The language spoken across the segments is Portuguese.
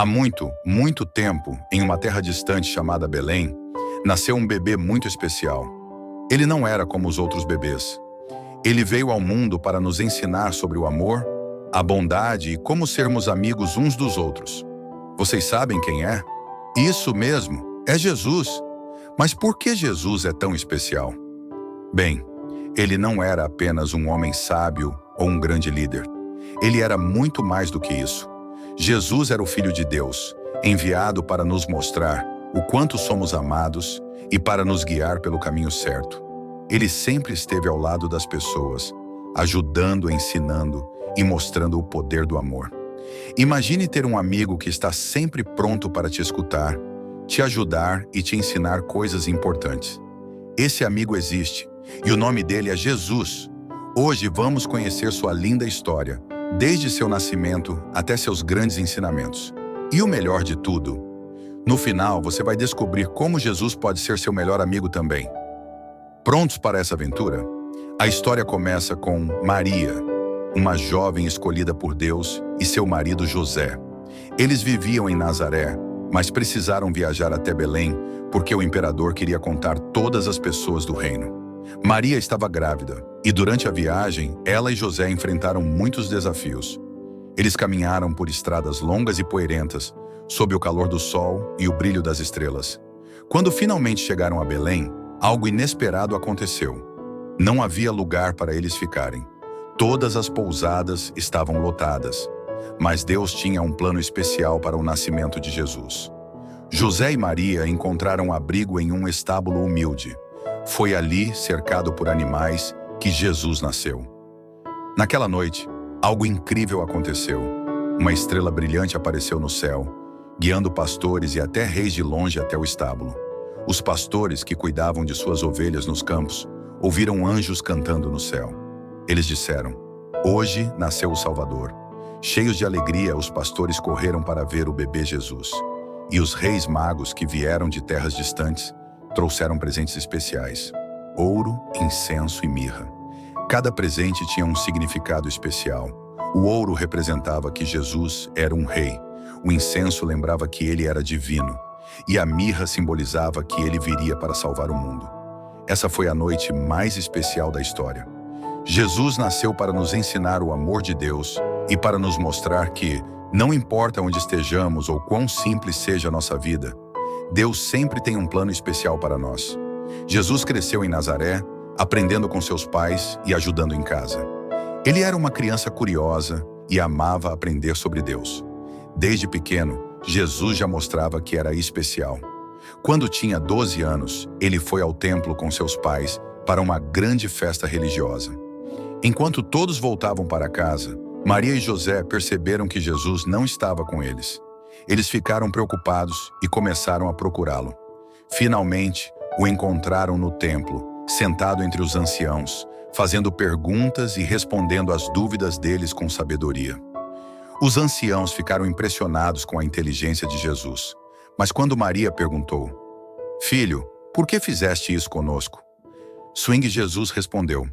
Há muito, muito tempo, em uma terra distante chamada Belém, nasceu um bebê muito especial. Ele não era como os outros bebês. Ele veio ao mundo para nos ensinar sobre o amor, a bondade e como sermos amigos uns dos outros. Vocês sabem quem é? Isso mesmo, é Jesus. Mas por que Jesus é tão especial? Bem, ele não era apenas um homem sábio ou um grande líder. Ele era muito mais do que isso. Jesus era o Filho de Deus, enviado para nos mostrar o quanto somos amados e para nos guiar pelo caminho certo. Ele sempre esteve ao lado das pessoas, ajudando, ensinando e mostrando o poder do amor. Imagine ter um amigo que está sempre pronto para te escutar, te ajudar e te ensinar coisas importantes. Esse amigo existe, e o nome dele é Jesus. Hoje vamos conhecer sua linda história, desde seu nascimento até seus grandes ensinamentos. E o melhor de tudo, no final você vai descobrir como Jesus pode ser seu melhor amigo também. Prontos para essa aventura? A história começa com Maria, uma jovem escolhida por Deus, e seu marido José. Eles viviam em Nazaré, mas precisaram viajar até Belém porque o imperador queria contar todas as pessoas do reino. Maria estava grávida, e durante a viagem, ela e José enfrentaram muitos desafios. Eles caminharam por estradas longas e poeirentas, sob o calor do sol e o brilho das estrelas. Quando finalmente chegaram a Belém, algo inesperado aconteceu. Não havia lugar para eles ficarem. Todas as pousadas estavam lotadas, mas Deus tinha um plano especial para o nascimento de Jesus. José e Maria encontraram abrigo em um estábulo humilde. Foi ali, cercado por animais, que Jesus nasceu. Naquela noite, algo incrível aconteceu. Uma estrela brilhante apareceu no céu, guiando pastores e até reis de longe até o estábulo. Os pastores que cuidavam de suas ovelhas nos campos ouviram anjos cantando no céu. Eles disseram: "Hoje nasceu o Salvador." Cheios de alegria, os pastores correram para ver o bebê Jesus. E os reis magos que vieram de terras distantes trouxeram presentes especiais: ouro, incenso e mirra. Cada presente tinha um significado especial. O ouro representava que Jesus era um rei. O incenso lembrava que ele era divino. E a mirra simbolizava que ele viria para salvar o mundo. Essa foi a noite mais especial da história. Jesus nasceu para nos ensinar o amor de Deus e para nos mostrar que, não importa onde estejamos ou quão simples seja a nossa vida, Deus sempre tem um plano especial para nós. Jesus cresceu em Nazaré, aprendendo com seus pais e ajudando em casa. Ele era uma criança curiosa e amava aprender sobre Deus. Desde pequeno, Jesus já mostrava que era especial. Quando tinha 12 anos, ele foi ao templo com seus pais para uma grande festa religiosa. Enquanto todos voltavam para casa, Maria e José perceberam que Jesus não estava com eles. Eles ficaram preocupados e começaram a procurá-lo. Finalmente, o encontraram no templo, sentado entre os anciãos, fazendo perguntas e respondendo às dúvidas deles com sabedoria. Os anciãos ficaram impressionados com a inteligência de Jesus. Mas quando Maria perguntou: "Filho, por que fizeste isso conosco?" Swing Jesus respondeu: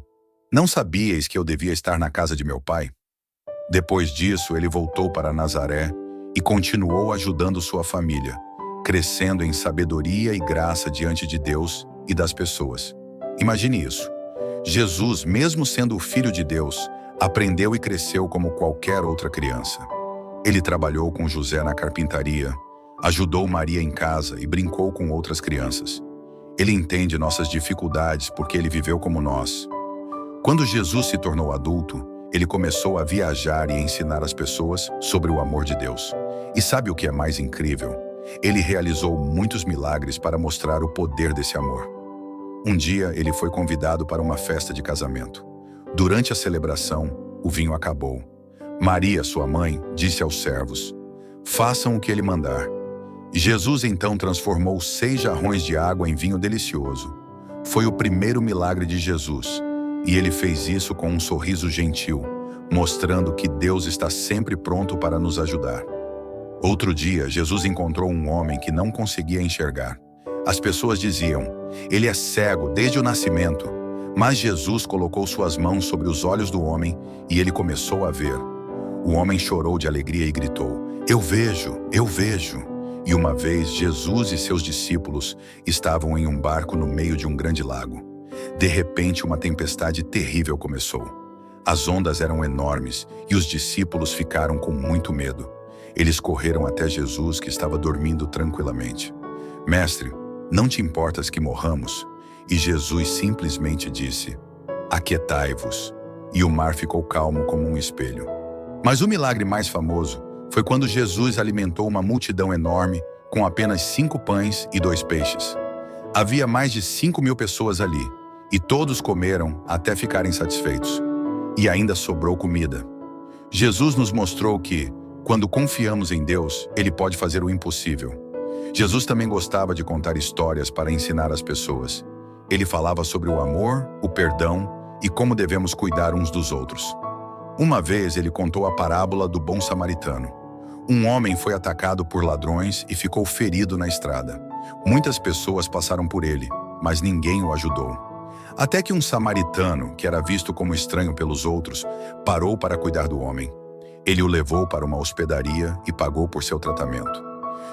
"Não sabíeis que eu devia estar na casa de meu pai?" Depois disso, ele voltou para Nazaré e continuou ajudando sua família, crescendo em sabedoria e graça diante de Deus e das pessoas. Imagine isso. Jesus, mesmo sendo o Filho de Deus, aprendeu e cresceu como qualquer outra criança. Ele trabalhou com José na carpintaria, ajudou Maria em casa e brincou com outras crianças. Ele entende nossas dificuldades porque ele viveu como nós. Quando Jesus se tornou adulto, ele começou a viajar e ensinar as pessoas sobre o amor de Deus. E sabe o que é mais incrível? Ele realizou muitos milagres para mostrar o poder desse amor. Um dia, ele foi convidado para uma festa de casamento. Durante a celebração, o vinho acabou. Maria, sua mãe, disse aos servos: "Façam o que ele mandar." Jesus então transformou 6 jarrões de água em vinho delicioso. Foi o primeiro milagre de Jesus, e ele fez isso com um sorriso gentil, mostrando que Deus está sempre pronto para nos ajudar. Outro dia, Jesus encontrou um homem que não conseguia enxergar. As pessoas diziam: "Ele é cego desde o nascimento." Mas Jesus colocou suas mãos sobre os olhos do homem e ele começou a ver. O homem chorou de alegria e gritou: Eu vejo. E uma vez Jesus e seus discípulos estavam em um barco no meio de um grande lago. De repente, uma tempestade terrível começou. As ondas eram enormes e os discípulos ficaram com muito medo. Eles correram até Jesus, que estava dormindo tranquilamente. Mestre, não te importas que morramos? E Jesus simplesmente disse: aquietai-vos. E o mar ficou calmo como um espelho. Mas o milagre mais famoso foi quando Jesus alimentou uma multidão enorme com apenas 5 pães e 2 peixes. Havia mais de 5.000 pessoas ali, e todos comeram até ficarem satisfeitos. E ainda sobrou comida. Jesus nos mostrou que, quando confiamos em Deus, Ele pode fazer o impossível. Jesus também gostava de contar histórias para ensinar as pessoas. Ele falava sobre o amor, o perdão e como devemos cuidar uns dos outros. Uma vez ele contou a parábola do bom samaritano. Um homem foi atacado por ladrões e ficou ferido na estrada. Muitas pessoas passaram por ele, mas ninguém o ajudou. Até que um samaritano, que era visto como estranho pelos outros, parou para cuidar do homem. Ele o levou para uma hospedaria e pagou por seu tratamento.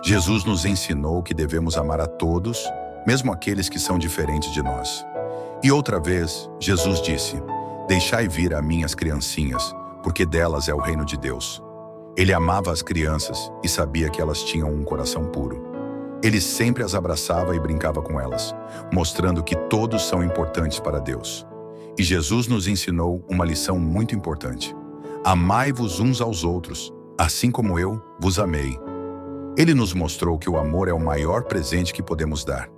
Jesus nos ensinou que devemos amar a todos, mesmo aqueles que são diferentes de nós. E outra vez, Jesus disse: deixai vir a mim as criancinhas, porque delas é o reino de Deus. Ele amava as crianças e sabia que elas tinham um coração puro. Ele sempre as abraçava e brincava com elas, mostrando que todos são importantes para Deus. E Jesus nos ensinou uma lição muito importante: amai-vos uns aos outros, assim como eu vos amei. Ele nos mostrou que o amor é o maior presente que podemos dar.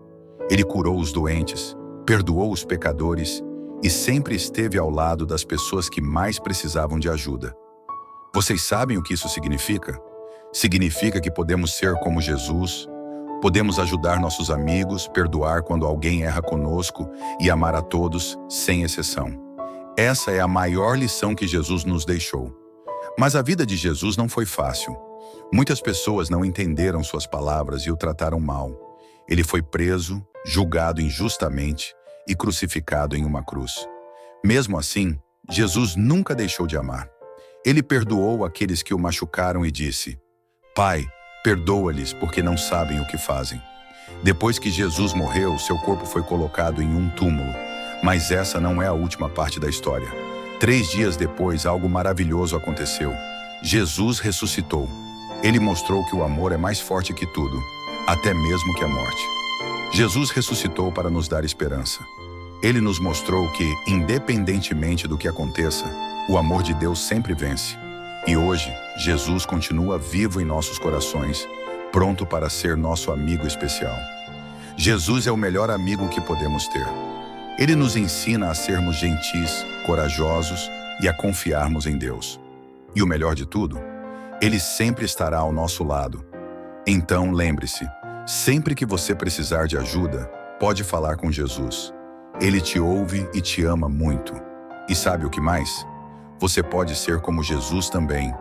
Ele curou os doentes, perdoou os pecadores e sempre esteve ao lado das pessoas que mais precisavam de ajuda. Vocês sabem o que isso significa? Significa que podemos ser como Jesus, podemos ajudar nossos amigos, perdoar quando alguém erra conosco e amar a todos, sem exceção. Essa é a maior lição que Jesus nos deixou. Mas a vida de Jesus não foi fácil. Muitas pessoas não entenderam suas palavras e o trataram mal. Ele foi preso, julgado injustamente e crucificado em uma cruz. Mesmo assim, Jesus nunca deixou de amar. Ele perdoou aqueles que o machucaram e disse: Pai, perdoa-lhes porque não sabem o que fazem. Depois que Jesus morreu, seu corpo foi colocado em um túmulo. Mas essa não é a última parte da história. 3 dias depois, algo maravilhoso aconteceu. Jesus ressuscitou. Ele mostrou que o amor é mais forte que tudo, até mesmo que a morte. Jesus ressuscitou para nos dar esperança. Ele nos mostrou que, independentemente do que aconteça, o amor de Deus sempre vence. E hoje, Jesus continua vivo em nossos corações, pronto para ser nosso amigo especial. Jesus é o melhor amigo que podemos ter. Ele nos ensina a sermos gentis, corajosos e a confiarmos em Deus. E o melhor de tudo, Ele sempre estará ao nosso lado. Então, lembre-se, sempre que você precisar de ajuda, pode falar com Jesus. Ele te ouve e te ama muito. E sabe o que mais? Você pode ser como Jesus também.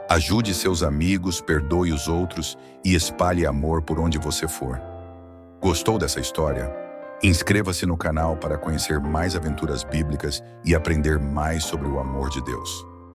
Ajude seus amigos, perdoe os outros e espalhe amor por onde você for. Gostou dessa história? Inscreva-se no canal para conhecer mais aventuras bíblicas e aprender mais sobre o amor de Deus.